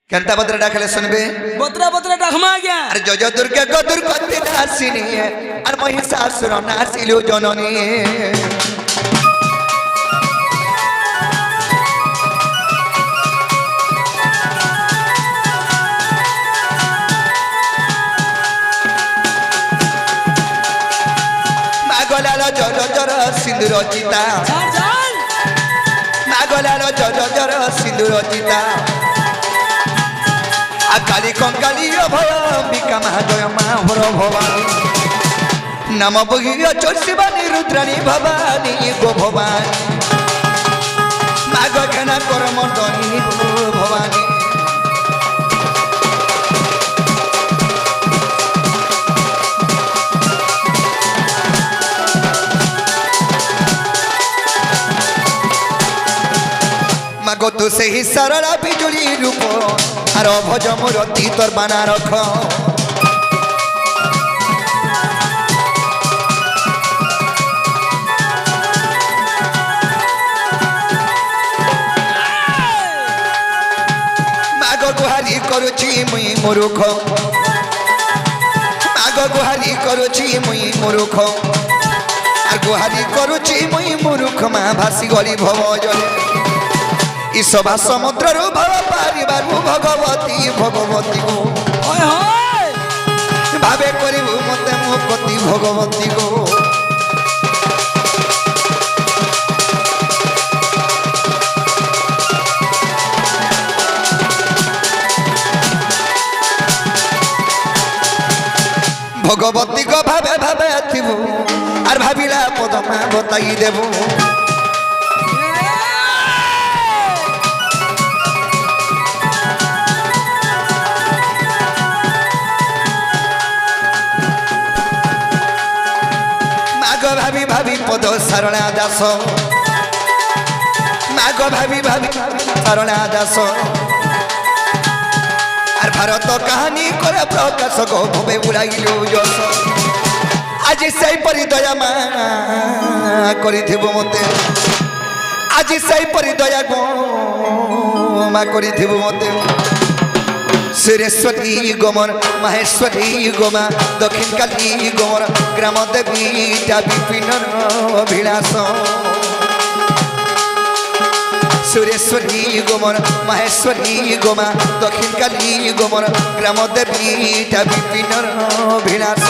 কেনতা বদ্রে ডাকলে শুনবে বতরা বতরা ডাকমা আজ্ঞা আর জয় জয় দুর্গা গদুর করতে নাসিনি আর মহিষাসুর নাসিল জননী মাগলাল জয় জয় সিন্দুর চিতা ছাড় ছাড় মাগলাল জয় জয় সিন্দুর চিতা কালী কঙ্কালী অভয় অম্বিকা মহাজয় মা হর ভবানী নাম বহিয়া চর্ষিবাণী রুদ্রাণী ভবানী গো ভবানী মাগ খেনা করমর্দনী ভবানী মাগ তু সেই সরলা বিজুলি রূপ আর ভজ মূরতি তোর বানা রখ মাগ গুহারি করুছি মুই মূর্খ মাগ গুহারি করুছি মুই মূর্খ আর গুহারি করুছি মুই মূর্খ মা ভাসি গলি ভব জলে ইসভা সমুদ্রর ভব পারিবারু ভগবতী ভগবতী গো ওই হয় ভাবে করিবু মতে মুপতি ভগবতী গো ভগবতী গো ভাবে ভাবে থিবু আর ভাবিলা পদমা বতাই দেবু ভাবি ভাবি পদ সারণা দাস মাগ ভাবি ভাবি সারণা দাস আর ভারত কাহানি করে প্রকাশ গো ভবে উড়াইলু যশ আজি সেইপরি দয়া মা করিথিবু মতে আজি সেইপরি দয়া গো মা করিথিবু মতে সুরেশ্বরী গোমর মাহেশ্বরী গোমা দক্ষিণ কালী গোমর গ্রাম দেবীটা বিপিন অভিলাষ সুরেশ্বরী গোমর মাহেশ্বরী গোমা দক্ষিণ কালী গোমর গ্রাম দেবীটা বিপিন অভিলাষ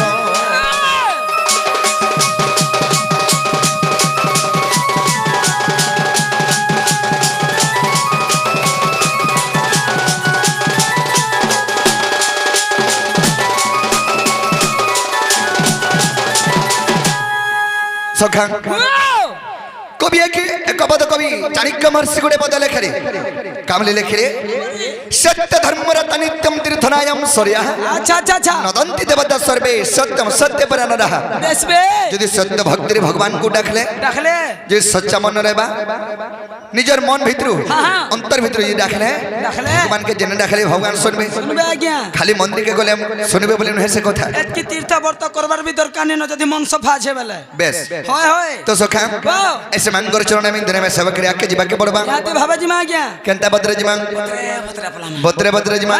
সখা কবি এক পদ কবি চাণক্য মহর্ষি গুড়ে পদ লেখরে কামলি লেখরে সত্য ধর্মর তনিত্যম তীর্থনায়ম সূর্য আচ্ছা আচ্ছা আচ্ছা নদন্তি দেবতা সর্বে সত্যম সত্য পরান রাহা বেশ বেশ যদি সত্য ভক্তির ভগবান কো ডাকলে ডাকলে যদি সচ্চা মন রেবা নিজের মন ভিতরু হ্যাঁ। অন্তর ভিতরু যদি ডাকলে ডাকলে ভগবান কে জেনে ডাকলে ভগবান শুনবে শুনবে আজ্ঞা খালি মন্দিরকে গলে শুনবে বলে নহে সে কথা এতকি তীর্থ বর্ত করবার ভি দরকার নেই যদি মন সফা আছে বেলে বেশ হয় হয় তো সখা বাহ। ऐसे मंगोर चरण में दिन में सेवा करे आके जीवा के पड़बा যাতে ভাবাজি মা আজ্ঞা केंता बद्र जीवा বতরা পলাম बद्रे बद्र जीवा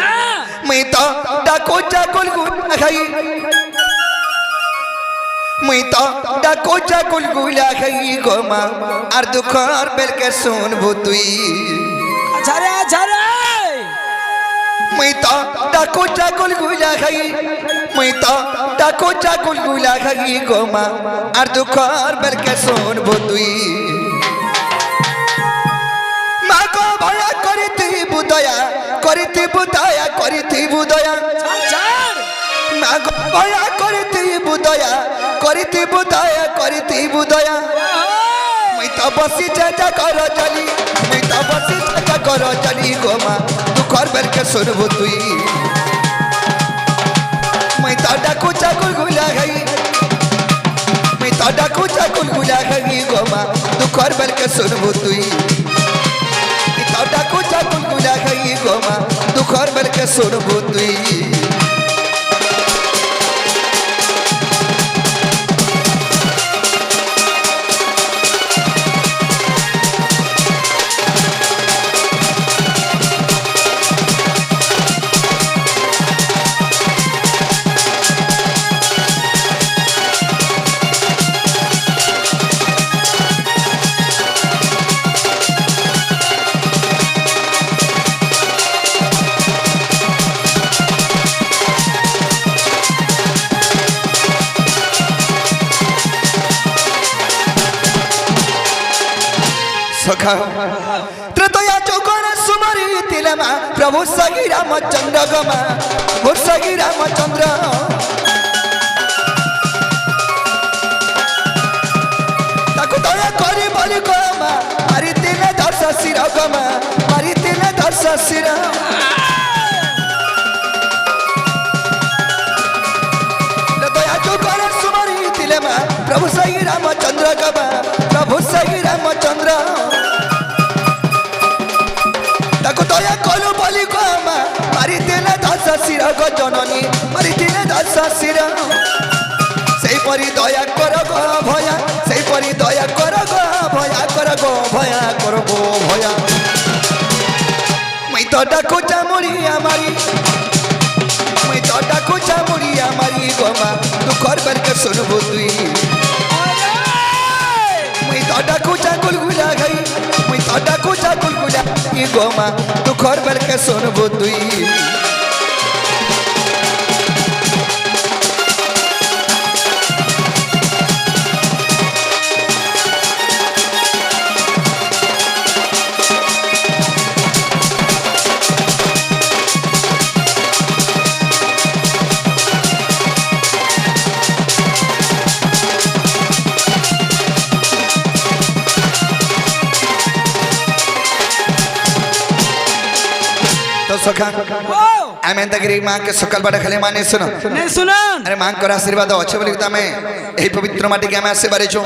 मैं तो डाको चाकुल गुला खाई मैं तो डाको चाकुल गुला खाई गोमा और दुखर बेल के सुन भूतुई আচ্ছা রে আচ্ছা রে मैं तो डाको चाकुल गुला खाई मैं तो डाको चाकुल गुला खाई गोमा और दुखर बेल के सुन भूतुई माको भया करिति बुदया करिति बुदया करिति बुदया ছাড় माको भया करिति बुदया करिति बुदया करिति बुदया मैं तो बसी चाचा कर चली मैं तो बसी चाचा कर चली गोमा तू कर बेल के सुनबू तुई मैं तो डाकू चाकुल गुला गई मैं तो डाकू चाकुल गुला गई गोमा तू कर बेल के सुनबू तुई डाकू चाकुल गुला गई गोमा तू कर बेल के सुनबू तुई सखा त्रेतया चौकर सुमरी तिलमा प्रभु सगी रामचंद्र गमा हो सगी रामचंद्र ताकु दया करी बोली गमा मारी तिले दर्श शिर गमा मारी तिले दर्श शिर त्रेतया चौकर सुमरी तिलमा प्रभु सगी रामचंद्र गमा प्रभु सगी रामचंद्र ताको दया कलु बोली गमा मारी दिले दश शिर ग जननी मारी दिले दश शिर सेई परी दया कर गो भया सेई परी दया कर गो भया कर गो भया कर गो भया मैं तो डाकू चामुड़िया मारी मैं तो डाकू चामुड़िया मारी गमा तू कर बर के सुनबो तुई मैं तो डाकू चा गुलगुला गई मैं तो डाकू चा गुलगुला ई गोमा तू खर बर के सुनबो तुई सखा आमे तगरी मां के सकल बड़ा खले माने सुनो नहीं सुना अरे मां कर आशीर्वाद अच्छे बोली तमे एही पवित्र माटी के आमे आसे बारे छु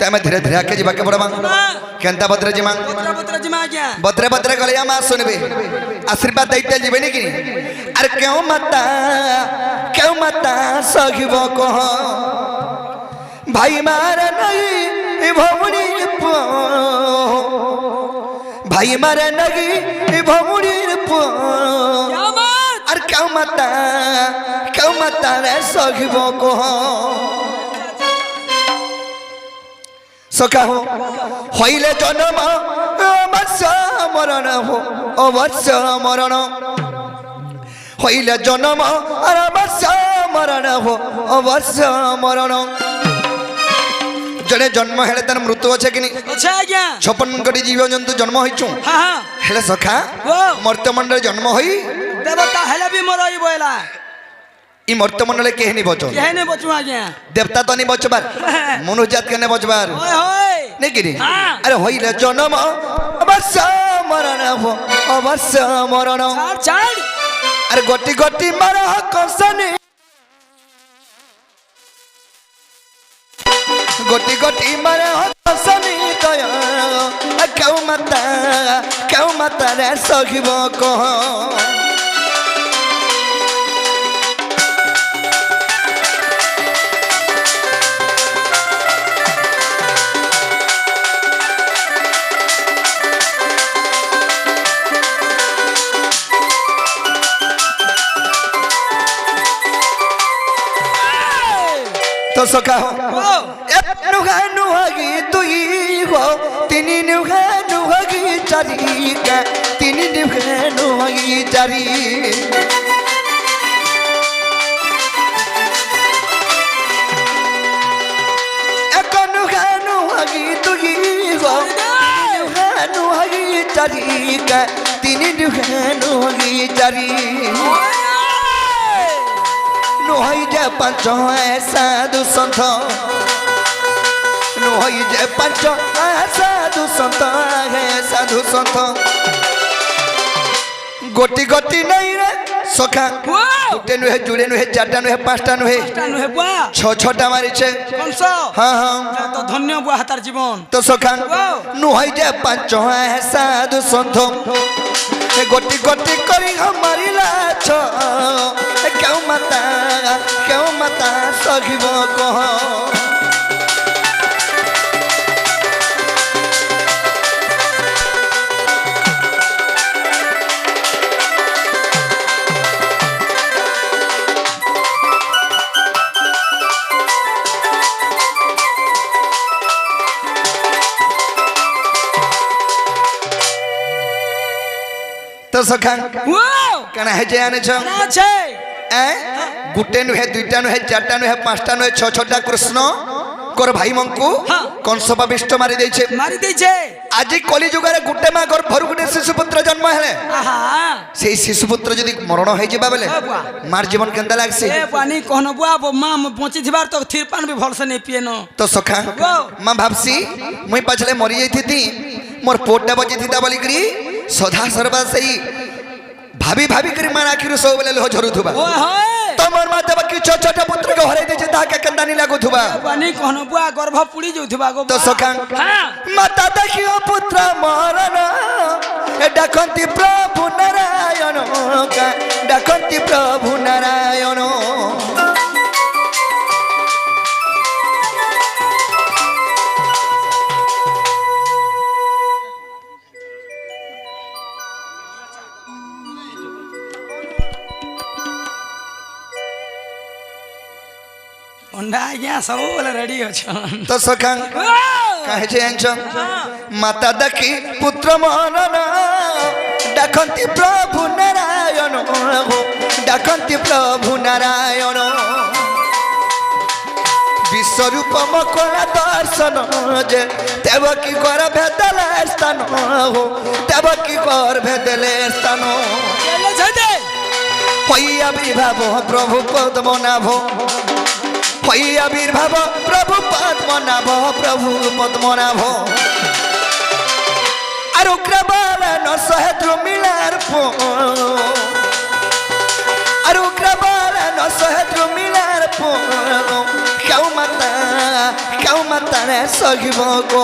तमे धीरे धीरे आके जीवा के बड़ा मां केनता बद्र जी मां बत्र जी मां क्या बद्रे बद्रे गले मां सुनबे आशीर्वाद दैते जीवे नि कि अरे क्यों मता सखिबो को भाई मार नहीं भौणी पो भाई मार नहीं भौणी पो अरे क्यों मता रे सखिबो को सखा हो होइले जन्म अवश्य मरण हो अवश्य मरण होइले जन्म अवश्य मरण हो अवश्य मरण जने जन्म हेले तार मृत्यु अच्छे कि अच्छा आज्ञा 56 कोटी जीव जंतु जन्म होइछु हां हां हेले सखा मर्त्यमंडल जन्म होई देवता हेले भी मरई बोला ई मर्त्यमंडल केहनी बचो केहने बचु आज्ञा देवता तो नहीं बचबार मनुष्य जात केने बचबार ओए होए नहीं कि अरे होइले जन्म अवश्य मरण हो अवश्य मरण छाड़ अरे गोटी गोटी मार कसने गोटी गोटी मारे हसनी दया क्यों मता रे सखिबो को तो सखा हो नुहा नुहागी तुई हो तिनी नुहा नुहागी चारी का तिनी नुहा नुहागी चारी एक नुहा नुहागी तुई हो नुहा नुहागी चारी का तिनी नुहा नुहागी चारी नुहाई जे पंच साधु संत नुहाई जे पंच साधु संत है साधु संत गोटी गोटी नहीं रे सखा गोटे नुहे जुड़े नुहे चारटा नुहे पांचटा नुहे छटा मारी छे हाँ हाँ तो धन्य बुआ तार जीवन तो सखा नुहाई जे पंच साधु संत गोटी गोटी करी हमारी लाछ क्यों मता सखिबो कह तो सखा कना है जे आने छ गुटे नुहे दुईटा नुहे चारटा नुहे पांचटा नुहे छटा कृष्ण कोर भाई मंकु कंस पापिष्ट मारी देछे আজি কলি যুগরে গোটে মা গর্ভর গোটে শিশুপুত্র জন্ম হেলে আহা সেই শিশুপুত্র যদি মরণ হয়ে যাবা বেলে মার জীবন কেন্দা লাগছে এ পানি কোন বুয়া মা বঞ্চি থিবার তো থির পান বি ভলসে নেই পিয়ে ন তো সখা মা ভাবছি মুই পাছলে মরি যাইতি মোর পোটটা বজি থিতা বলি করি সদা সর্বা সেই ভাবি ভাবি করি মার আখিরু সব বেলে লহ ঝরুথুবা ওই হয় তোমার মা দেবা কি ছোট ছোট পুত্র কে হরাই দিছে তাকে কেন্দা নি লাগুথুবা পানি কোন বুয়া গর্ভ পুড়ি যাউথিবা গো তো সখা হ্যাঁ মাতা দেখিও পুত্র মরণ এ ডাকন্তি প্রভু নারায়ণ ডাকন্তি প্রভু নারায়ণ अंडा आज्ञा सब बोले रेडी अछन तो सखा काहे जे अंच माता देखी पुत्र मरण डाकंती प्रभु नारायण डाकंती प्रभु नारायण विश्वरूप मकला दर्शन जे देव की कर भेदले स्थान हो देव की कर भेदले स्थान चले छदे होई आविर्भाव प्रभु पद्मनाभ होई आविर्भाव प्रभु पद्मनाभ प्रभु पद्मनाभ আর উগ্রবালা নসহেদ্র মিলার পো আর উগ্রবালা নসহেদ্র মিলার পো কেউ মাতা রে সহিব গো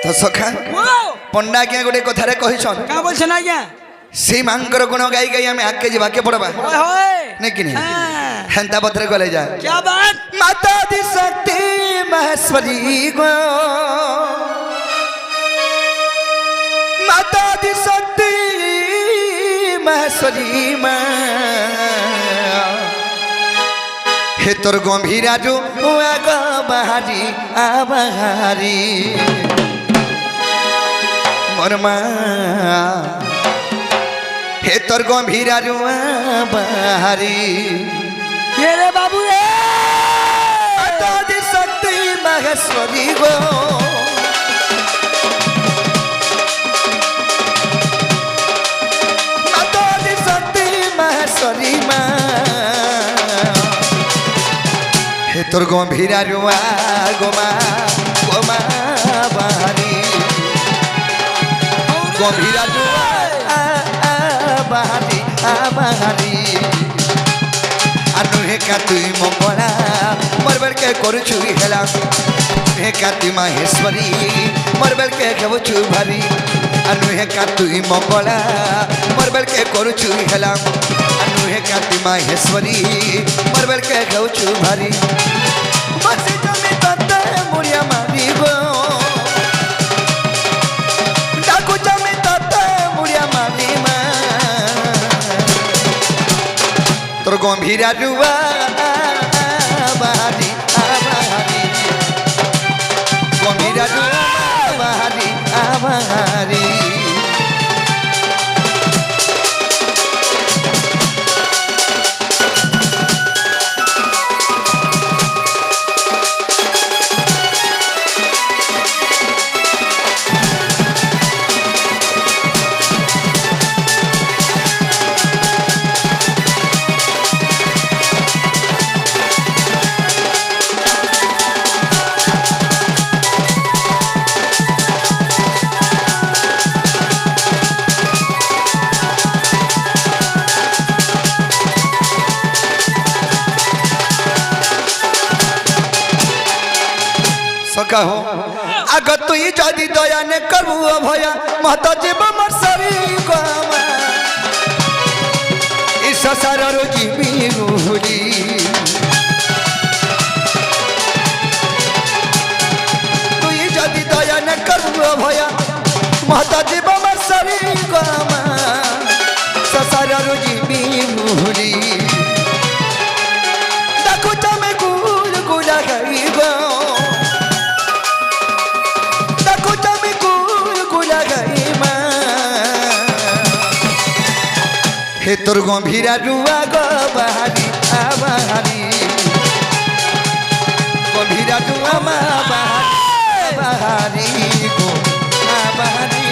तो सखा पंडा आज्ञा गोटे कथारे कहिछन का बोलछन आज्ञा সেই মাঙ্কর গুণ গাই গাই আমি আগে যাবাকে পড়বা ओए होए নাকি নি हां হেন্তা পত্রে গলে যা क्या बात माता दी शक्ति महेश्वरी गो माता दी शक्ति महेश्वरी माँ हे तोर गंभीरा जो आग बाहारी आबाहारी मोर माँ हे तोर गंभीरा जो आबाहारी के रे बाबू रे दादी शक्ति महेश्वरी गो दादी शक्ति महेश्वरी माँ हे तोर गंभीरा रुआ गोमा गोमा बाहरी गंभीरा रुआ बाहरी बाहरी আনু হে কাতুই মঙ্গলা মরবেল কে করছু হেলা হে কাতি মাহেশ্বরী মরবেল কে কেবছু ভারি আনু হে কাতুই মঙ্গলা মরবেল কে করছু হেলা আনু হে কাতি মাহেশ্বরী মরবেল কে কেবছু ভারি বসে তুমি ততে মুড়িয়া মারি গো ডাকু জমি ততে মুড়িয়া মারি মা তোর গম্ভীরা রুয়া বাহারি আবাহারি গম্ভীরা রুয়া বাহারি আবাহারি सका हो आग तुई जदि दया ने करू भया मत जीव मर्सरी गोमा इस सारा जीवी गुहरी तुई जदि दया ने करू भया मत जीव मर्सरी गोमा सारा जीवी गुहरी তোর গম্ভীরা রুয়া গো বাহারি বাহারি গম্ভীরা রুয়া মা বাহারি বাহারি গো বাহারি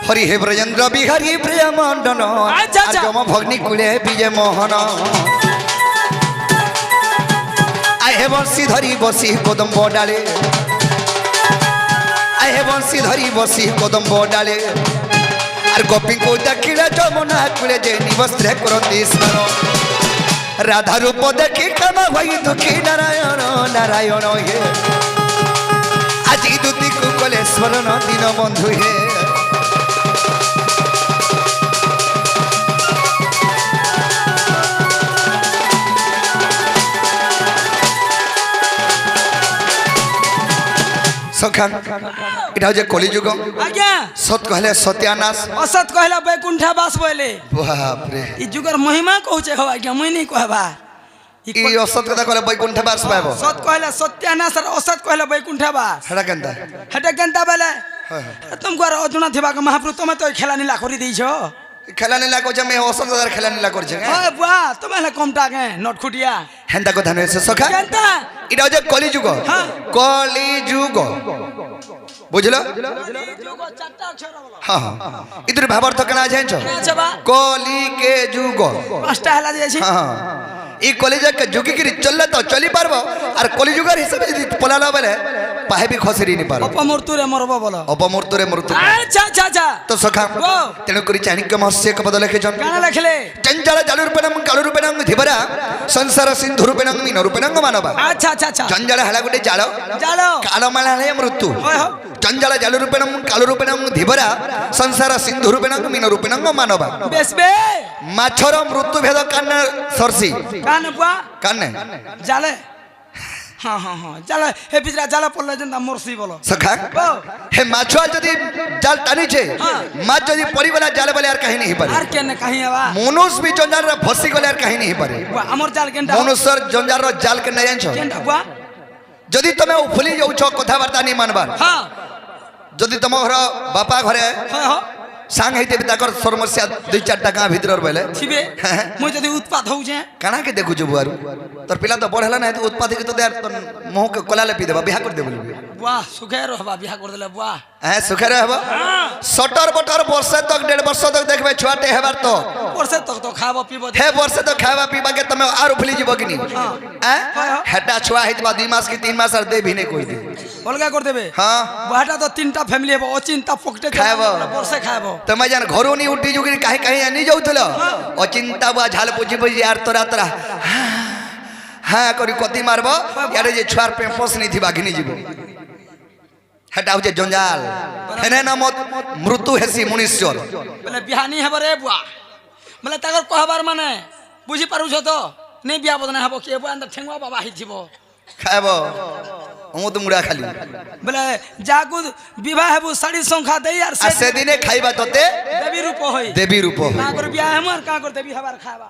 হরি হে ব্রজেন্দ্র বিহারী প্রিয় মন্ডন আজম ভগ্নি কুলে বিজয় মোহন আই হে বংশী ধরি বসি কদম্ব ডালে আই হে বংশী ধরি বসি কদম্ব ডালে আর গোপীଙ୍କୁ ଦେଖିଲେ যমুনা কুলে যে নিবস্ত্রে করন্তি স্মরণ রাধা রূপ দেখি ক্ষমা হই দুঃখী নারায়ণ নারায়ণ হে আজি দুতিକୁ কলে স্মরণ দিন বন্ধু হে সখা এটা হচ্ছে কলিযুগ আজ্ঞা সত কহলে সত্যানাশ অসৎ কহিলা বৈকুণ্ঠা বাস বলে বাপরে ই যুগর মহিমা কହୁছে হো আজ্ঞা মুই নাই কহবা এই অসৎ কথা কলে বৈকুণ্ঠ বাস পাইব সৎ কহিলা সত্যানাশ আর অসৎ কহিলা বৈকুণ্ঠা বাস সেটা কেনতা হেটা কেনতা বেলে তুমको আর অজনা থিবা মহাপ্রভু তুমি তো খেলা নীলা করে দিছ খেলা নীলা করছে আমি অসৎ কথার খেলা নীলা করছে হয় বুয়া তুমি হেলে কমটা গে নট খুটিয়া হেন্তা কথা নয় সখা কেনতা এটা হচ্ছে কলিযুগ হ্যাঁ। কলিযুগ বুঝলো চারটা অক্ষর বলো হ্যাঁ হ্যাঁ ইদুর ভাবার্থ কেন জানছো আচ্ছা বা কলি কে যুগ পাঁচটা হেলা দিয়েছি হ্যাঁ এই কলিযুগ যুগিকিরি চললে তো চলি পারবো আর কলিযুগের হিসাবে যদি পলালো বেলে পাহে বি খসিরি নি পারো অপমৃত্যুরে মরব বলো অপমূর্তরে মৃত্যু আচ্ছা আচ্ছা আচ্ছা তো সখা ও। তেণু করি চাণক্য মহর্ষি এক পদ লেখিছন কানা লেখলে চঞ্চল জলরূপেণং কালরূপেণং ধীবরা সংসার সিন্ধুরূপেণং মীনরূপেণং মানবা আচ্ছা আচ্ছা আচ্ছা চঞ্চল হেলা গোটে জাল জালো কালমালা হেলে মৃত্যু হয় হো চঞ্চল জলরূপেণং কালরূপেণং ধীবরা সংসার সিন্ধুরূপেণং মীনরূপেণং মানবা বেশ বে মাছর মৃত্যু ভেদ কান্না সরসি কান বুয়া কান্নে জালে হ্যাঁ হ্যাঁ হ্যাঁ জালে হে পিছরা জালে পড়লে যেন মরসি বলো সখা ও। হে মাছ যদি জাল টানিছে হ্যাঁ। মাছ যদি পড়িগলা জাল বলে আর কাহিনী হইপারে আর কেন কাহি আবা মনুষ বি জঞ্জাল ফসি গলে আর কাহিনী হইপারে বুয়া আমার জাল কেনটা মনুষ্যর জঞ্জাল জাল কে নাই জানছ কেনটা বুয়া যদি তুমি ফুলি যাউছ কথাবার্তা নি মানবার হ্যাঁ যদি তোম ঘর বাপা ঘরে হ্যাঁ হ্যাঁ সাং হইতে তাকর সমস্যা দুই চারটা গাঁ ভিতর বেলে থিবে মুই যদি উৎপাত হউছে কানা কে দেখুছ বুয়ারু তোর পিলা তো বড় হলা না তো উৎপাদ কি তো দেয়ার তোর মুহ কে কলালে পি দেবা বিয়া করে দে বলবি বুয়া সুখে রহবা বিয়া করে দিলে বুয়া হ্যাঁ সুখে হব সটর বটর বর্ষে তক 1.5 বর্ষ তক দেখবে ছুয়াতে হেবার তো পরসে তক তো খাব পিব হে বর্ষে তো খাওয়া পিবা কে তুমি আর ফুলি যাব কি নি হ্যাঁ হেটা ছুয়া হইতবা 2 মাস কি 3 মাস আর দে ভিনে কই দে অলগা করে দেবে হ্যাঁ বুয়াটা তো তিনটা ফ্যামিলি হবো অচিন্তা পকেটে খাইব। পরসে খাইব তুমি জান ঘরু নি উঠি যুগি কাহি কাহি আনি যাউতল অচিন্তা বা ঝাল পুজি পুজি আর তোরা তোরা হ্যাঁ করি কতি মারব ইয়ারে যে ছুয়ার পেম্পস নি থিবা ঘিনি যাব হেটা হচ্ছে জঞ্জাল হেনে নামত মৃত্যু হেসি মনুষ্যর বলে বিহানি হব রে বুয়া বলে তাকর কহবার মানে বুঝি পারুছ তো নেই বিয়া বদনা হব কি বুয়া আন্দর ঠেঙ্গুয়া বাবা আহিছিব খাইব অমত মুড়া খালি বলে যাকু বিবাহ হবু শাড়ি সংখ্যা দেই আর আর সেদিনে খাইবা তোতে দেবী রূপ হই দেবী রূপ কা করে বিয়া হমু আর কা করে দেবী হবার খাবা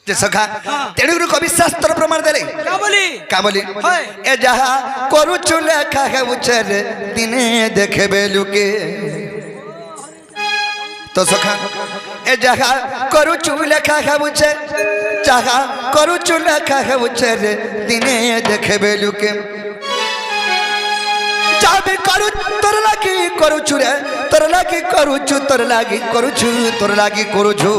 যে সখা তেণুগুরু কবি শাস্ত্র প্রমাণ দেলে কা বলি কাবলি হয়। এ যাহা করুছু লেখা হেউছে রে দিনে দেখবে লুকে তো সখা এ যাহা করুছু লেখা হেউছে যাহা করুছু লেখা হেউছে রে দিনে দেখবে লুকে যাবে করু তোর লাগি করুছু রে তোর লাগি করুছু তোর লাগি করুছু তোর লাগি করুছু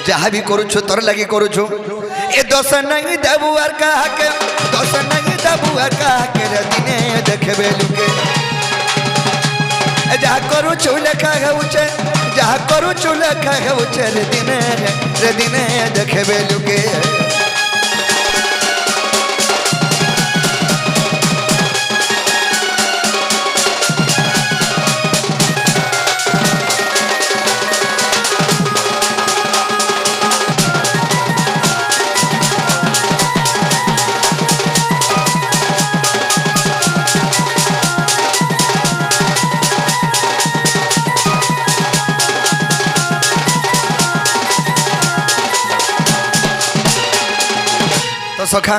যাহা भी করুছু তোর লাগি করুছু এ দোষ নাই দেবু আর কাহাকে দোষ নাই দেবু আর কাহাকে রে দিনে দেখবে লুকে যাহা করুছু লেখা হেউছে যাহা করুছু লেখা হেউছে রে দিনে দেখবে লুকে তো সখা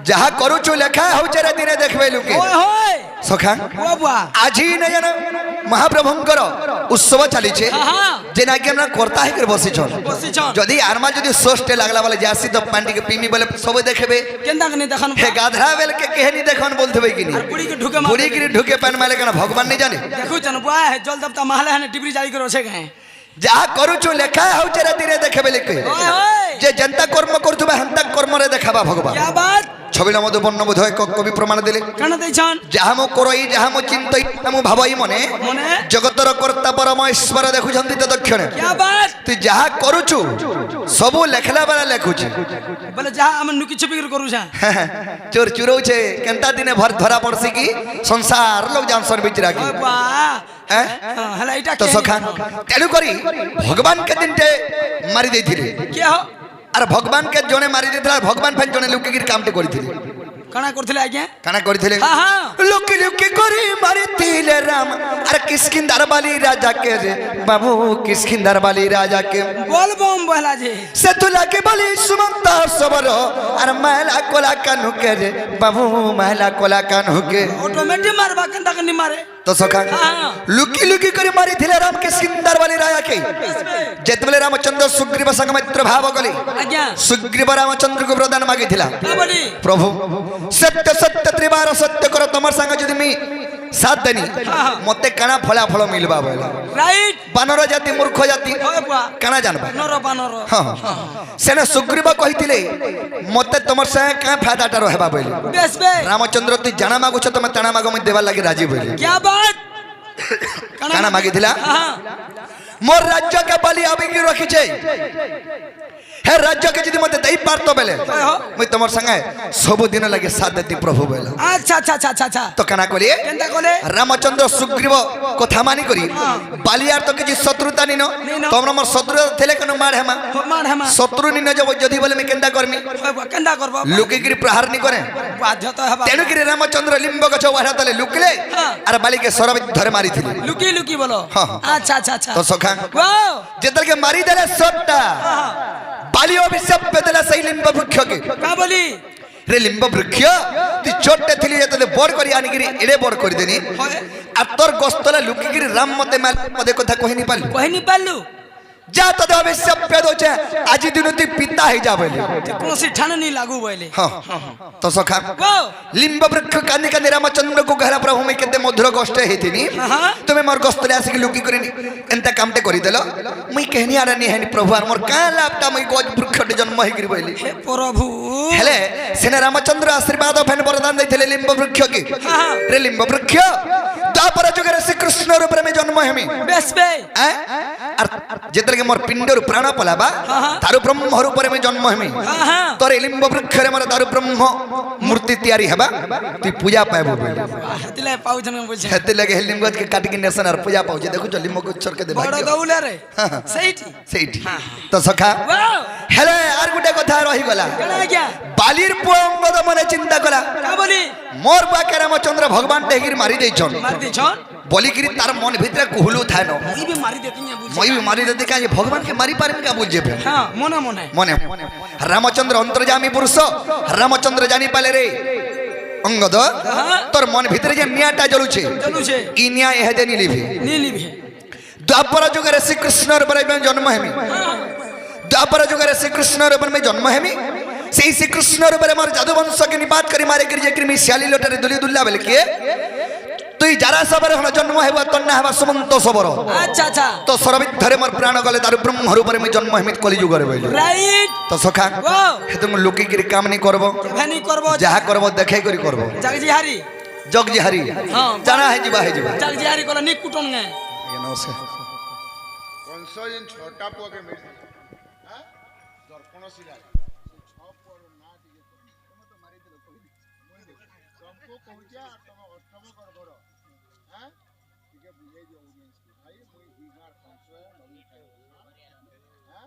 যাহা করুছু লেখা হচ্ছে রে দিনে দেখবে লোকে ওই হয় সখা ও বুয়া আজি না জান মহাপ্রভুঙ্কর উৎসব চালিছে হ্যাঁ। যে নাকি আমরা কর্তা হয়ে বসিছন বসিছন যদি আরমা যদি সোস্টে লাগলা বলে যাসি তো পান্ডিকে পিমি বলে সবে দেখবে কেনতা কনি দেখান হে গাধরা বেলকে কেহনি দেখন বলতে হবে কিনি আর বুড়ি কে ঢুকে মার বুড়ি গিরি ঢুকে পান মালে কেন ভগবান নেই জানে দেখুছন বুয়া হে জল দবতা মাহলে হানে টিবরি জারি করে আছে গায়ে যাহা করুছু লেখা হচ্ছে রে দিনে দেখবে লিখবে ওই হয় যে জনতা কর্ম করুবা হেন্তা কর্মরে দেখাবা ভগবান क्या बात ছবির মধ্যে বর্ণবোধ হয় কবি প্রমাণ দিলে কেন দেইছন যাহা মো করই যাহা মো চিন্তই মো ভাবই মনে মনে জগতর কর্তা পরম ঈশ্বর দেখুছন্তি তো দক্ষিণে क्या बात তুই যাহা করুছু সবু লেখলা বেলা লেখুছি বলে যা আমি নুকি ছুপি করে করুছা চোর চুরৌছে কেনতা দিনে ভর ধরা পড়ছি কি সংসার লোক জানসন বিচরা কি ওই বুয়া হ্যাঁ হলা এটা তো কে সখা তেণু করি ভগবান কে দিনটে মারি দেইଥିଲେ কে হো আর ভগবান কে জনে মারি দেইଥିଲା আর ভগবান ফেন জনে লুকিগির কামটি করিଥିଲେ কানা করছিলে আজ্ঞা কানা করিଥିଲେ হ্যাঁ হ্যাঁ লুকি লুকি করি মারিଥିଲେ রাম আর কিসকিন্দার বালি রাজা কে রে বাবু কিসকিন্দার বালি রাজা কে বল বম বহলা যে সে তুলাকে বলি সুমন্ত সবর আর মালা কোলা কানু কে রে বাবু মালা কোলা কানু কে অটোমেটিক মারবা কেনতা কনি মারে তো সখা হ্যাঁ লুকি লুকি করে মারিଥିଲେ রাম কিসকিন্দার বালি রাজা কে যেতবেলে রামচন্দ্র সুগ্রীব সঙ্গ মিত্র ভাব গলি আজ্ঞা সুগ্রীব রামচন্দ্রকে বরদান মাগিଥିଲା কা বলি প্রভু সত্য সত্য ত্রিবার সত্য কর তোমার সঙ্গে যদি আমি সাথ দেনি মতে কানা ফলাফল মিলবা বলে রাইট বানর জাতি মূর্খ জাতি ওই বুয়া কানা জানবা নর বানর হ্যাঁ সেনে সুগ্রীব কহিଥିଲେ মতে তোমার সঙ্গে কা ফায়দাটা রহবা বলে বেশ বে রামচন্দ্র তুই জানা মাগুছ তুমি তানা মাগ আমি দেবার লাগি রাজি বলে क्या बात কানা মাগিଥିଲା হ্যাঁ মোর রাজ্যকে বলি আবিকি রখিছে হে রাজ্যকে যদি মতে দেই পারতো বেলে মুই তোমার সঙ্গে সবুদিন লাগে সাথ দেতি প্রভু বলে আচ্ছা আচ্ছা আচ্ছা আচ্ছা তো কানা কলি কেনতা কলে রামচন্দ্র সুগ্রীব কথা মানি করি বালিয়ার তো কিছু শত্রুতা নিন তোমরা মোর শত্রু থেলে কেন মার হেমা মার হেমা শত্রু নিন যাব যদি বলে আমি কেনতা করমি ওই বুয়া কেনতা করব লুকিগিরি প্রহার নি করে বাধ্য তো হবা তেণুকিরি রামচন্দ্র লিম্ব গছ ওহারা তলে লুকলে আর বালিকে সরবিত ধরে মারিଥିଲେ লুকি লুকি বলো হ্যাঁ। আচ্ছা আচ্ছা আচ্ছা তো সখা ওয়াও যেতলকে মারি দেলে সবটা বালি অভিশাপ পেদেলা সেই লিম্ব বৃক্ষকে কা বলি রে লিম্ব বৃক্ষ তুই ছোট্টে থিলি যেতে বড় করি আনিকিরি এড়ে বড় করে দেনি হয় আর তোর গস্তলে লুকিকিরি রাম মতে মাল পদে কথা কহিনি পারলি কহিনি পারলু যা তোদের অভিশাপ পেদ হচ্ছে আজি দিন তুই পিতা হয়ে যা বলে কোনসি ঠানে নি লাগু বলে হ্যাঁ তো সখা ওয়াও লিম্ব বৃক্ষ কান্দি কান্দি রামচন্দ্র কো গহরা প্রভু মে কেতে মধুর কষ্ট হেতিনি হ্যাঁ। তুমি মোর গস্তলে আসি লুকি করিনি এন্তা কামতে করি দেলো মুই কেহনি আর নি হেনি প্রভু আর মোর কা লাভটা মুই গজ বৃক্ষতে জন্ম হই গরি বলি হে প্রভু হেলে সেনে রামচন্দ্র আশীর্বাদ ফেন বরদান দেইଥିଲେ লিম্ব বৃক্ষকে হ্যাঁ। রে লিম্ব বৃক্ষ দ্বাপর যুগের শ্রীকৃষ্ণ রূপে মে জন্ম হেমি বেশ বে আর যেতলকে মোর পিণ্ডর প্রাণ পলাবা তারু ব্রহ্ম রূপে মে জন্ম হেমি হ্যাঁ হ্যাঁ তোর এই লিম্ব বৃক্ষরে মোর দারু ব্রহ্ম মূর্তি তৈরি হেবা তুই পূজা পাইবো বলে হেতিলে পাউছন বলছে হেতে লাগে হে লিম্বকে কাটিকি নেসন আর পূজা পাউছে দেখুছ লিম্বকে উৎসর্গ দে বড় ভাগ্য দৌলে রে হ্যাঁ। সেইটি সেইটি তো সখা ওয়াও হেলে আর গোটে কথা রহি গলা কেন আজ্ঞা বালির পুଅ অঙ্গদ মনে চিন্তা কলা কা বলি মোর বাকে রামচন্দ্র ভগবান টেহির মারি দেইছন মার দিছন বলিকিরি তার মন ভিতরে কুহুলু থায় ন মুই বি মারি দেতি না বুঝি মই বি মারি দেতে কাজে ভগবানকে মারি পারিনি কা বুঝে ফেল হ্যাঁ মনে মনে মনে রামচন্দ্র অন্তর্যামী পুরুষ রামচন্দ্র জানি পালে রে অঙ্গদ তোর মন ভিতরে যে নিয়াটা জ্বলুছে চলুছে ই নিয়া এহে যে নিলিভি নীলিভে দ্বাপর যুগের শ্রীকৃষ্ণর উপরে জন্ম হেমি দ্বাপর যুগের শ্রীকৃষ্ণর উপরে জন্ম হেমি সেই শ্রীকৃষ্ণর উপরে আমার জাদু বংশকে নিপাত করে মারে গিয়ে যে কৃমি শিয়ালি লোটারে দুলি দুল্লা বলে কে তুই যারা সবরে হলো জন্ম হেবা তন্না হেবা সুমন্ত সবর আচ্ছা আচ্ছা তো সরবিত ধরে মোর প্রাণ গলে তার ব্রহ্ম রূপে আমি জন্ম হেমিত কলি যুগরে বইল রাইট তো সখা ওয়াও হেতু মু লুকিকিরি কাম নি করব কেভানি করব যাহা করব দেখাই করি করব জাগজি হারি জগজি হারি হ্যাঁ। জানা হে ଯିବା জাগজি হারি কলা নি কুটন গে নমস্কার কংস যেন ছটা পুয়াকে মেরে দর্পণ শিলা सबको पहुंचा तुम अष्टम गड़बड़ हां ठीक है बुझे जो ऑडियंस को भाई मुई बिगार कंसो नवी खाई हां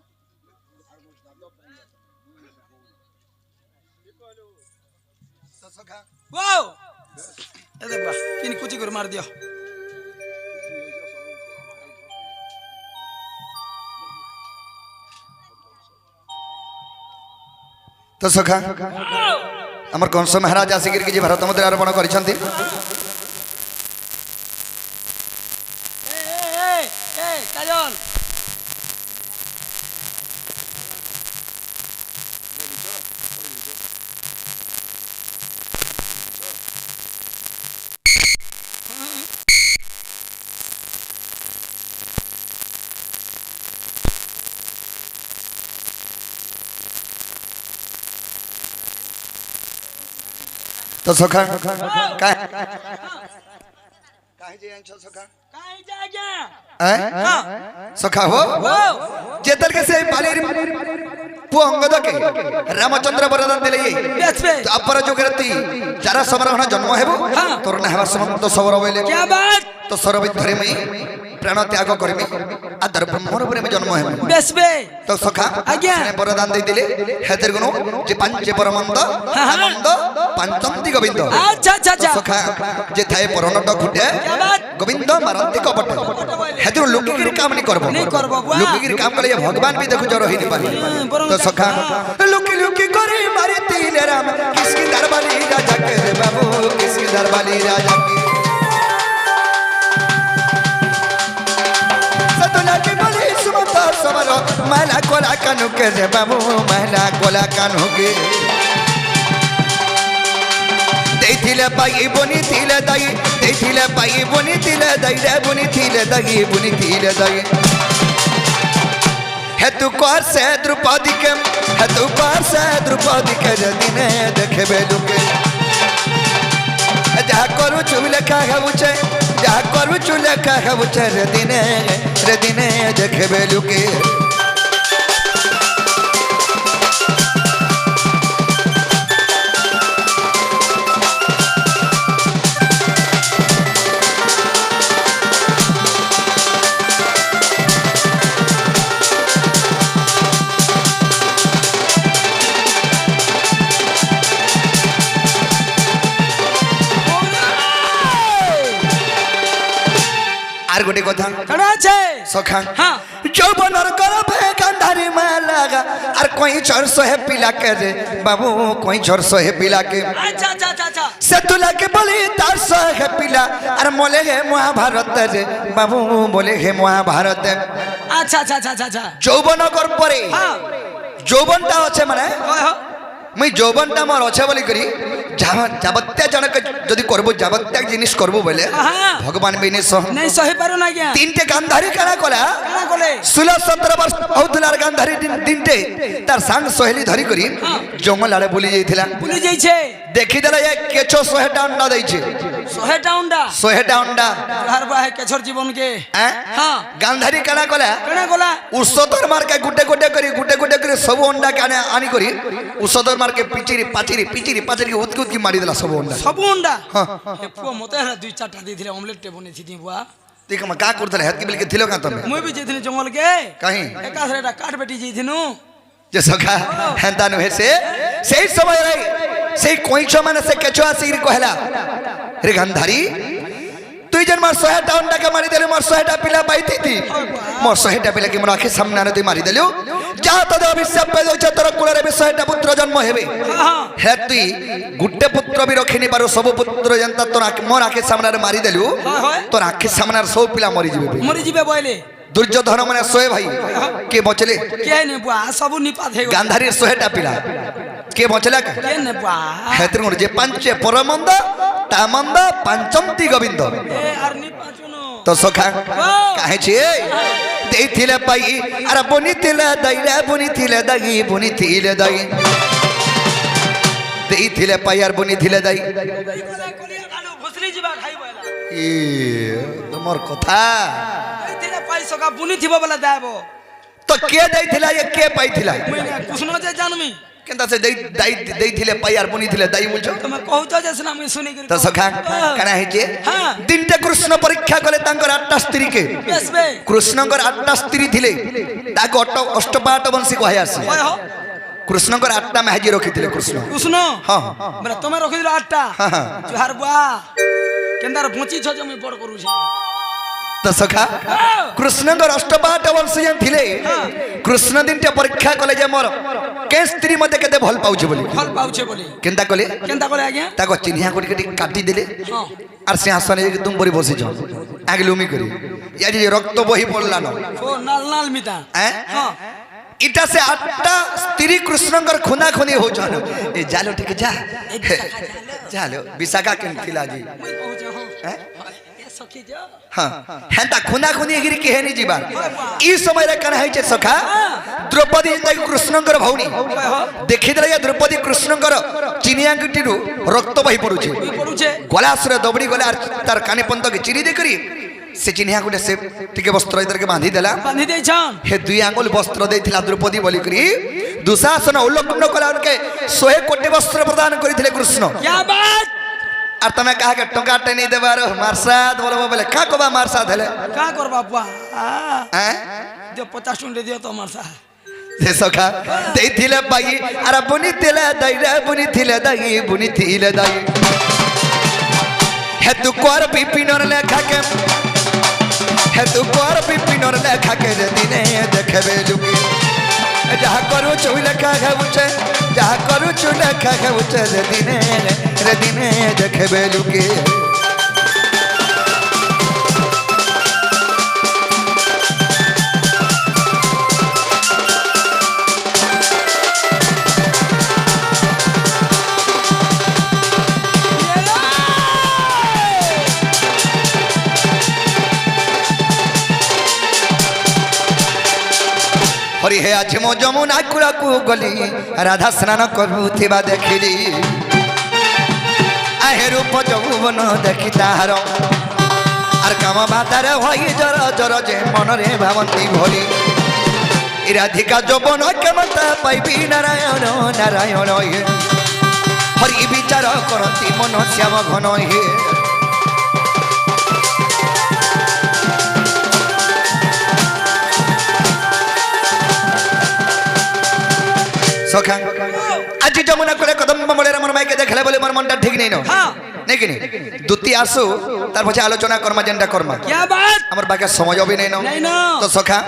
और मुझ दादा बन তো সখা ওয়াও এ দেখ বা কিনি কুচি করে মার দিও তো সখা আমার কংস মহারাজ আসিকি কিছু ভারত মধ্যে আরোপণ করেছেন। কাজল তো সখা কাহে যে আনছো সখা কাই জায়গা সখা হো যেতরকে সে বালির পুଅ ଅଙ୍ଗଦକେ ରାମଚନ୍ଦ୍ର ବରଦାନ ଦେଲେ ତାପରେ ଯୋଗରତି ଯାରା ସମରହଣ ଜନ୍ମ ହେବ ତୋର ନା ହେବା ସମସ୍ତ ସବର ବୋଇଲେ क्या बात তো সরবে ধরে মই প্রাণ ত্যাগ করিমি আদর ব্রহ্মর উপরে আমি জন্ম হেমি বেশ বে তো সখা আজ্ঞা বরদান দেই দিলে হেতের গুণ যে পাঞ্চে পরমন্দ আনন্দ পঞ্চমতি গোবিন্দ আচ্ছা আচ্ছা আচ্ছা সখা যে থায়ে পরনট ঘুটে গোবিন্দ মারন্তি কপট হেতের লোকগিরি কাম নি করব লোকগিরি কাম করলে ভগবান भी দেখো জড় হইনি পারি তো সখা লুকি লুকি করে মারি তিলে রাম কিসকি দরবারি রাজা কে রে বাবু কিসকি দরবারি রাজা কে महिला कोला कानू के रे बाबू महिला कोला कानू के देथिले पाई बनी थिले दाई देथिले पाई बनी थिले दाई रे बनी थिले दाई हे तू कर से द्रौपदी के हे तू कर से द्रौपदी के दिने देखे बेलुके जा करू चुले का खाबुचे जा करू चुले का खाबुचे रे दिने देखे बेलुके আর গোটে কথা কেডা আছে সখা হ্যাঁ যৌবনর গর্ভে গান্ধারী মা লাগা আর কই চরস হে পিলা কে রে বাবু কই চরস হে পিলা কে আচ্ছা আচ্ছা আচ্ছা আচ্ছা সে তুলাকে বলি তার হে পিলা আর মলে হে মহাভারত রে বাবু বলে হে মহাভারত আচ্ছা আচ্ছা আচ্ছা আচ্ছা যৌবন গর্ভরে হ্যাঁ যৌবনটা আছে মানে হয় হয় মুই যৌবনটা মোর আছে বলি করি যাবত্য জনক যদি করবো যাবত্য জিনিস করবো বলে হ্যাঁ ভগবান বিনে নাই সহি পারো না আজ্ঞা তিনটে গান্ধারী কানা কলা কানা কলে 16-17 ବର୍ଷ ହଉଥିଲାର ଗାନ୍ଧାରୀ ଦିନଟେ ତାର ସାଙ୍ଗ ସହେଲି ଧରି କରି ଜଙ୍ଗଲ ଆଡେ ବୁଲି ଯାଇଥିଲା ভুলে যাইছে ଦେଖିଦେଲା ଏ କେଛ 100ଟା ଅଣ୍ଡା ଦେଇଛି 100টা উন্ডা 100ଟା ଅଣ୍ଡା হার বাহে কেছর জীবন কে হ্যাঁ ଗାନ୍ଧାରୀ କାଣା କଲା কেনা গলা ଔଷଧର ମାର୍କେ ଗୁଟେ ଗୁଟେ କରି ସବୁ ଅଣ୍ଡା କାନେ ଆଣି କରି ଔଷଧର ମାର୍କେ ପିଚିରି ପାଚିରି ଉତକି ମାରିଦେଲା ସବୁ ଅଣ୍ଡା সব উন্ডা হে পুয়া মতে হেলা দুই চারটা দিছিলে অমলেট তে বনেছি দি বুয়া তুই কমা কা করতেলে হেতকি বিলকে থিলো কা তুমি মুই বি যেদিন জঙ্গল কে কাহি একাথরে এটা কাট বেটি যাইছিনু যে সখা হেন্তা নুহে সে সেই সময় রে সেই কইছ মানে সে কেছ আসিরি কহলা রে গান্ধারী তুই যেন মোর 100টা অন্ডাকে মারি দেলু মোর 100টা পিলা পাইতি মোর 100টা পিলা কি মোর আখি সামনে আনে তুই মারি দেলু যা তোদের অভিশাপ পেয়ে যাচ্ছে তোর কুଳରେ ବି 100টা পুত্র জন্ম হেবে হে তুই গুটে পুত্র বি রখিনি পারু সব পুত্র জেনতা তোর মোর আখি সামনে মারি দেলু তোর আখি সামনে সব পিলা মরি যাবে বইলে দুর্যোধন মানে 100 ভাই কে বচলে কে নে বুয়া সব নিপাত হে গান্ধারীর 100টা পিলা কে বচলা কে নে বুয়া হেতর যে পাঁচে পরমন্দ তামন্দ পঞ্চমতি গোবিন্দ এ আর নিপাচুনো তো সখা কাহে ছে দেইছিলে পাই আর বনিছিলে দাইরা বনিছিলে দাই দেইছিলে পাই আর বনিছিলে দাই কলিয়া গানো ভুসলি জিবা খাই বইলা ই তোমার কথা দেইছিলে পাই সকা বুনি থিব বলা দাইবো তো কে দেইଥିଲା এ কে পাইଥିଲା মুই না কুছনো যে জানমি কেনতা সে দেইছিলে পাই আর বনিছিলে দাই বলছো তুমি কহুছ যে সিনা মুই শুনি করি তো সখা কানা হইছে দিনটা কৃষ্ণ পরীক্ষা কলে তাঙ্কর 8টা স্ত্রী কে বেশ বে কৃষ্ণঙ্কর 8টা স্ত্রী থিলে তাকে অষ্টপাট বংশী কহে আসে হয় হ কৃষ্ণঙ্কর 8টা মেহাজি রখিଥିଲେ কৃষ্ণ কুছনো হ্যাঁ বলে তুমি রখি দিল 8টা হ্যাঁ জুহার বুয়া কেন্দার বঁচি ছ যে মুই বড় করুছি तो सखा कृष्ण को अष्टपाठ वर्ष जेन थिले कृष्ण दिन टे परीक्षा कले जे मोर के स्त्री मते केते भल पाउछ बोली फल पाउछे बोली केनता कले आज्ञा ताको चिन्हिया कोटी केटी काटी देले हाँ और सिंहासन एक तुम बड़ी बसी जाओ आगे लुमी करी या जे रक्त बही पड़ला न ओ नाल नाल मिता हाँ इटा से 8टा स्त्री कृष्णकर खुना खुनी हो जानो ए जालो ठीक जा जालो विशाखा केन थिला जी मैं कहूछ हाँ ए सखी जो हाँ हेंता खुना खुनी गिरी के हेनी जीवा ई समय रे कन है जे सखा द्रौपदी ताई कृष्णकर भौणी देखि देला द्रौपदी कृष्णकर चिनिया गिटिरु रक्त बही पड़ुछे पड़ुछे गलासरे दबड़ी गला तार काने पंत के चिरी दे करी से चिन्हिया गुटे से टिके वस्त्र इधर के बांधी देला बांधी दे छन हे दुई आंगुल वस्त्र देथिला द्रौपदी बोली करी दुशासन उल्लंघन कला उनके 100 कोटी वस्त्र प्रदान करिथिले कृष्ण क्या बात और तमे कहा के टंकाटे नहीं देबार मारसाद बोलबो बोले का कोबा मारसाद हेले का कर बाबा हैं जो 50 टन दे दियो तो मार सा से सखा देथिले बाई अरे बुनी तिले दाई रे बुनी थिले दाई हे तू कोर पिपिनर लेखा के हे तू कोर पिपिनर लेखा के रे दिने देखबे लुकी जहा करू चुई लेखा खाउचे जहा करू चुई लेखा खाउचे रे दिने देखबे लुकी हरि हे आज मो जमुना कूल को गली राधा स्नान करुथिबा देखिली आहे रूप जौवन देखि ताहार आर काम बातार होई जर जर जे मन रे भावंती भोली राधिका जौवन केमता पाइबी नारायण नारायण हे हरि विचार करती मन श्याम घन हे सखा आज जमुना कोले कदम बमलेर मन माइके देखले बोले मोर मनटा ठीक नहीं न हाँ नहीं कि नहीं द्वितीय आसु तार पछे आलोचना कर्मा जेंडा कर्मा क्या बात हमर बाके समय भी नहीं नहीं न न तो सखा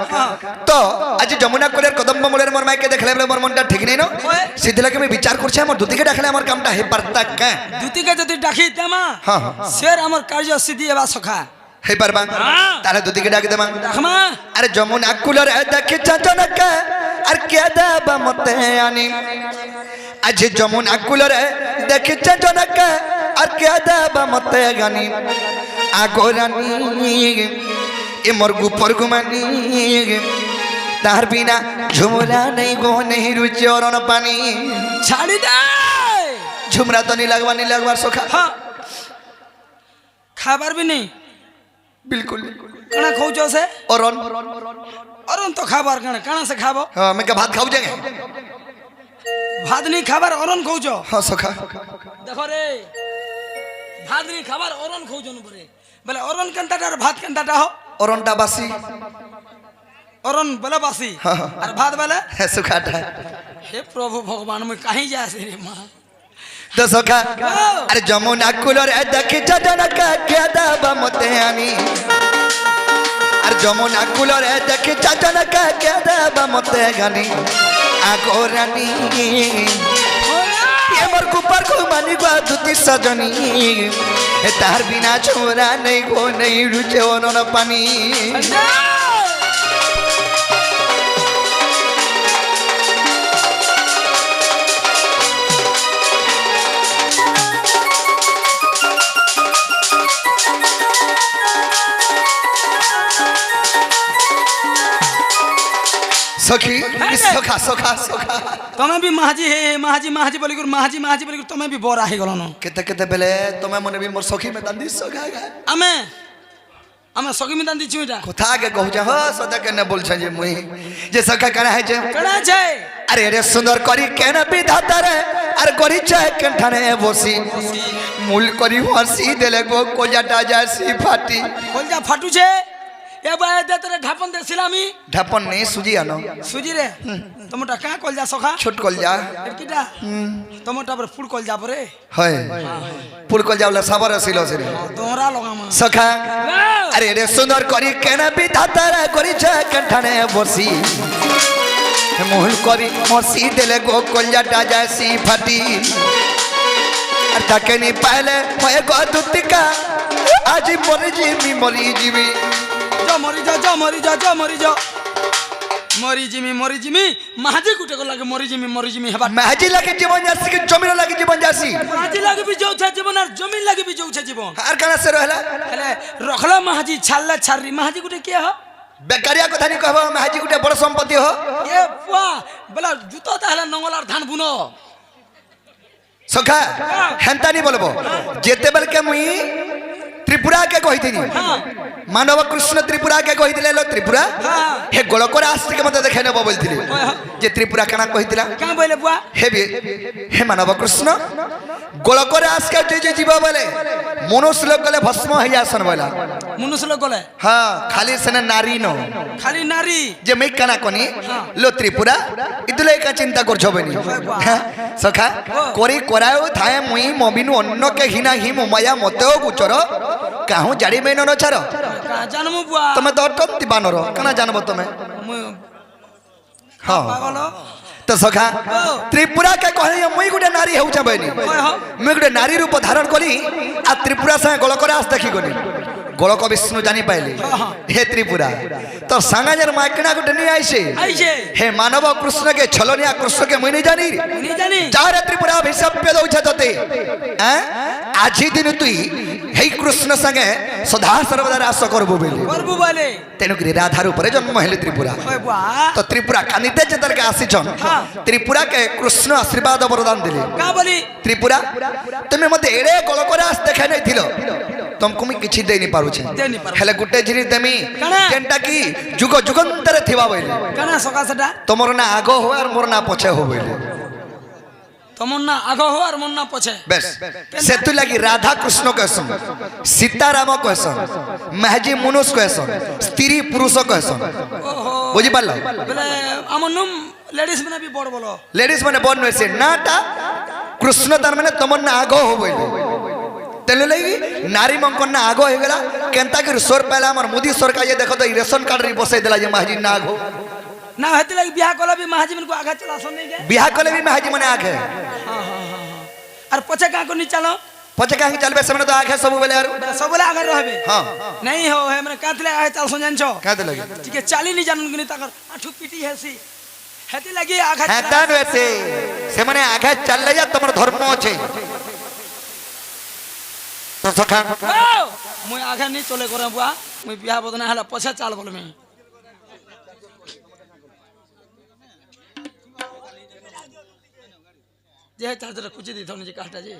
तो आज जमुना कोले कदम बमलेर मन माइके देखले बोले मोर मनटा ठीक नहीं न सिद्धि लगे मैं विचार करछे हमर द्वितीय के डाखले हमर कामटा हे परता का दुती के जति डाकी तेमा हां शेर हमर कार्य सिद्धि एबा सखा हे परबा हाँ। तारे द्वितीय के डाक देमा रखमा अरे जमुना कुलर देखे चंचनक अर क्या दाबा मते आनी आज जमुना कुलर देखे चंचनक अर क्या दाबा मते गानी आगोरानी ए मरगु परगुमानी तार बिना झुमरा नहीं गो नहीं रुचि और पानी छाड़ी दे झुमरा तो नहीं लगवा सोखा हाँ खाबर भी नहीं बिल्कुल कणा खोजो से औरन औरन तो खाबर कणा से खाबो हां मैं क्या भात खाऊ जाएंगे भात नहीं खाबर औरन खोजो हां सोखा देखो रे भात नहीं खाबर औरन खोजो न बरे बोले औरन कंटाटा और भात कंटाटा हो औरन डाबासी औरन बोले बासी हाँ। और भात बोले है सुखाटा हे प्रभु भगवान में कहीं जा से रे मां तो सोखा अरे जमुना कुलर देखी चटनक क्या दाबा मते आनी अरे जमुना कुलर देखी चटनक क्या दाबा मते गानी आगोरानी ये मोर कुपर को मानी गो दुती सजनी ए तार बिना छोरा नहीं गो नहीं रुचे ओन पानी सखी सोखा सोखा सोखा तुम्हें भी महाजी है महाजी बोली गुरु महाजी बोली गुरु तुम्हें भी बोरा है गलो केते केते बेले तुम्हें मने भी मोर सखी में दांदी सोखा आमे सखी में दांदी छुइटा कोथा के कहू जा हो सदा के न बोल छ जे मुई जे सखा करा है जे कणा छे अरे रे सुंदर करी केन विधाता रे अरे करी छे कंठाने बसी मूल करी हसी देले गो कोजाटा जासी फाटी कोलजा फाटू छे এ ভাই দে তোরে ঢাপন দেছিলামি ঢাপন নেই সুজি আনো সুজি রে তোমারটা কা কল যা সখা ছোট কলজা কিটা তোমারটা পরে ফুল কল যা পরে হয় পুর কলজা বলে সাবর ছিল সেরে তোমরা লগামা সখা আরে রে সুন্দর করি কেন বিধাতারা করিছে কণ্ঠনে বসি মহুল করি মসি দেলে গো কলজাটা যাসি ফাটি আর তাকে নি পাইলে হয়ে গো দুতিকা আজি মরি জিবি মরি জিমি মাঝি গুটে লাগে মরি জিমি হেবা মাঝি লাগে জীবন যাসি কি জমির লাগে জীবন যাসি মাঝি লাগে বি যাউছে জীবন আর জমি লাগে বি যাউছে জীবন আর কানা সে রহলা হেলে রখলা মাঝি ছাড়লা ছাড়রি মাঝি গুটে কে হ বেকারিয়া কথা নি কহবা মাঝি গুটে বড় সম্পত্তি হো এ পুয়া বলা জুতো তাহলে নঙ্গলার ধান বুনো সখা হেন্তা নি বলবো যেতে বেলকে মুই ত্রিপুরা কে কইতিনি মানব কৃষ্ণ ত্রিপুরা কে কইতিলে লো ত্রিপুরা হে গোলকরা আসছে মতে দেখে নেব বলতিলি যে ত্রিপুরা কানা কইতিলা কা বলে বুয়া হে মানব কৃষ্ণ গোলকরা আসকে যে জীব বলে মনুষ্য লোক গলে ভস্ম হই আসন বলা মনুষ্য লোক গলে হ্যাঁ খালি সেনে নারী ন খালি নারী যে মেই কানা কোনি লো ত্রিপুরা ইতুলে কা চিন্তা করছো বনি সখা করি করাও থায়ে মুই মবিনু অন্য কে হিনা হি মায়া মতেও গুচর কাহু জাড়ি মেন নছার জানমু বুয়া তুমি তো অটন্তি বানর কানা জানবো তুমি হ্যাঁ পাগল তো সখা ত্রিপুরা কে কহে মুই গুটে নারী হেউছা বনি মুই গুটে নারী রূপ ধারণ করি আর ত্রিপুরা সাথে গোলকরে আস দেখি গনি গোলক বিষ্ণু জানি পাইলে হে ত্রিপুরা তোর সাঙ্গাজের মাইকনা গুটে নিয়ে আইছে হে মানব কৃষ্ণকে ছলনিয়া কৃষ্ণকে মুই নি জানি যারে ত্রিপুরা অভিশাপ্য দউছে তোতে হ্যাঁ আজি দিন তুই হেই কৃষ্ণ সঙ্গে সদা সর্বদা রাস করবো বলে তেণুকরি রাধার উপরে জন্ম হেলে ত্রিপুরা তো ত্রিপুরা কানিতে যে তারকে আসিছন ত্রিপুরা কে কৃষ্ণ আশীর্বাদ বরদান দিলে ত্রিপুরা তুমি মতে এড়ে গোলকরে আস দেখা নাই থিল तुमको मैं किछि देनी पारुछे हेले गुटे जिनिस देमी जेंटा की जुग जुगंतरे थिबा बइले काना सका सेटा तमर ना आगो हो और मोर ना पछे हो बइले तमर ना आगो हो और मोर ना पछे बस सेतु लगी राधा कृष्ण कहसन सीताराम कहसन महजी मनुष्य कहसन स्त्री पुरुष कहसन बुझी पारल बोले আমনুম लेडीज माने भी बड़ बोलो लेडीज माने बड़ नय से नाटा कृष्ण तार माने तमर ना आगो हो बइले तेले लगी नारी मंकन ना आगो हो गला केनता के सोर पहला हमर मोदी सरकार ये देखो तो रेशन कार्ड री बसै देला जे महाजी ना आगो ना हेते लगी बियाह कोला भी महाजी मन को आगा चला सन नहीं गे बियाह कोले भी महाजी मने आगे हां और पछे का को नि चलो पछे का ही चलबे समय तो आगे सब बेले यार सब बेले आगे रहबे हां नहीं हो है माने कातले आए चल सन जानछो काते लगी ठीक है चाली नि जानन गनि ताकर आठु पीटी हेसी हेते लगी आगा हेतान वैसे से माने आगे चल ले जा तमर धर्म আছে तो सखा मुई आगे नहीं चले करे बुआ मुई बियाह बदना हला पछे चाल बोल में जे चार्जर कुछ दी थोनी जी काटा जी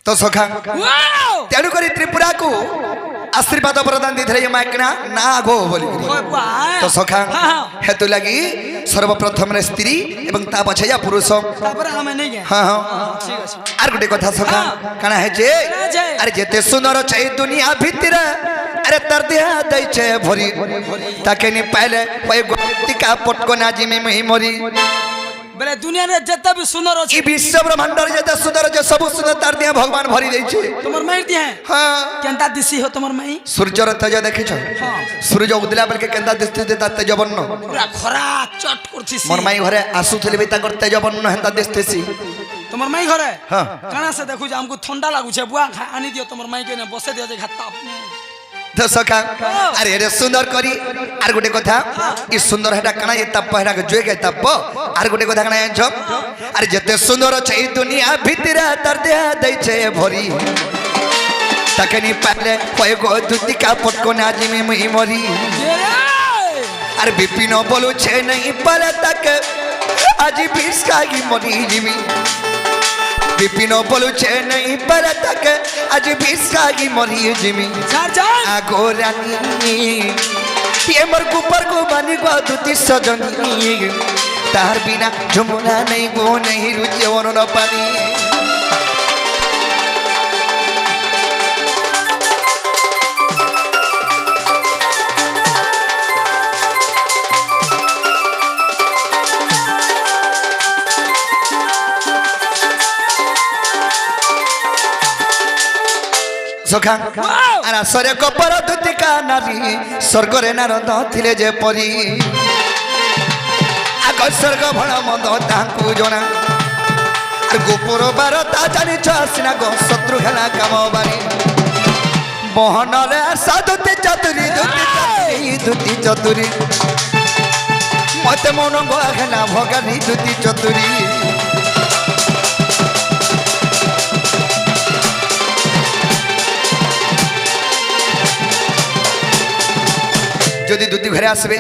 तो सखा तेणु करी त्रिपुरा को आशीर्वाद प्रदान दी थे माइकना ना आगो बोली तो सखा हेतु लगी सर्वप्रथम रे स्त्री एवं ता पछया पुरुष हां हां ठीक अछि आर गुटे कथा सखा काना है जे अरे जेते सुंदर छै दुनिया भीतर अरे तर दिया दै छै भरी ताके नि पहले पय गोतिका पटको ना जिमे मही मरी बेले दुनिया रे जत्ता भी सुंदर अछि ई विश्व ब्रह्मांड रे जत्ता सुंदर जे सब सुंदर तार दिया भगवान भरी दै छै तमर माई दिया हां केनता दिसी हो तमर माई सूर्य रे तेज देखि छ हां सूर्य उदला बेल के केनता दिसते ते तेज बन्न पूरा खरा चट करथि मोर माई घरे आसु थले बे ताकर तेज बन्न हेंता दिसतेसी तमर माई घरे हां काना से देखु जे हमको ठंडा लागु छै बुआ आनी दियो तमर माई के ने बसे दियो जे घाता तो सखा अरे रे सुंदर करी आर गुटे कथा ई सुंदर हेटा कना ये तप हेटा के जोय के तप आर गुटे कथा कना छ अरे जते सुंदर छै दुनिया भीतर तर दे दै छै भरी তাকে নি পালে কয়ে গো দুতিকা পটকো না জিমি মুই মরি আর বিপিন বলুছে নাই পারে তাকে আজি বিষ খাই মরি জিমি বিপিন বলুছে নাই পারে তাকে আজি বিষ খাই মরি জিমি আগো রানী এমর কুপার কো বানি গো দুতি সজনী তার বিনা যমুনা নেই গো নেই রুচি অনন পানি সখা আর আসরে কপর দুতিকা নারী স্বর্গরে নারদ থিলে যে পরি আগ স্বর্গ ভণ মন্দ তাহাଙ୍କୁ জনা আর গোপর বার তা জানিছ সিনা গো শত্রু হেলা কাম বারি বহনরে সাধুতি চতুরি দুতি চতুরি মতে মন গহেলা ভগানি দুতি চতুরি যদি দুতি ঘরে আসবে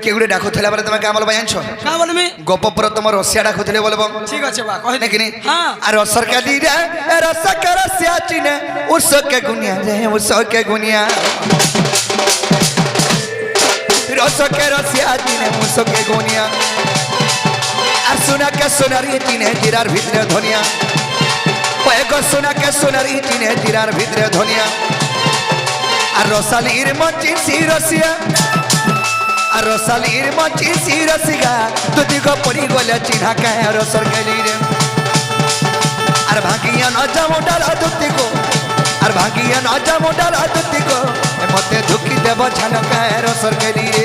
কে গুড়ে ডাকুলে বলে তোমাকে আমল জানছ গোপপুর তোমার রসিয়া ডাকুলে বলব ঠিক আছে বা কই নাকি আর রসরকালি রে রসকা রসিয়া চিনে উসকে গুনিয়া রে উসকে গুনিয়া রসকে রসিয়া চিনে উসকে গুনিয়া আর সোনাকে সোনারি চিনে জিরার ভিতরে ধনিয়া কয়েক সোনাকে সোনারি চিনে জিরার ভিতরে ধনিয়া আর রসালির মঞ্চি রসিয়া আর রসালির মঞ্চি রসিয়া দুদিগ পড়ি গলে চিহ্না কায় রসর গেলি রে আর ভাগিয়া নজা মোটার দুদিগ আর ভাগিয়া নজা মোটার দুদিগ মতে ঢুকি দেব ঝানকায় রসর গেলি রে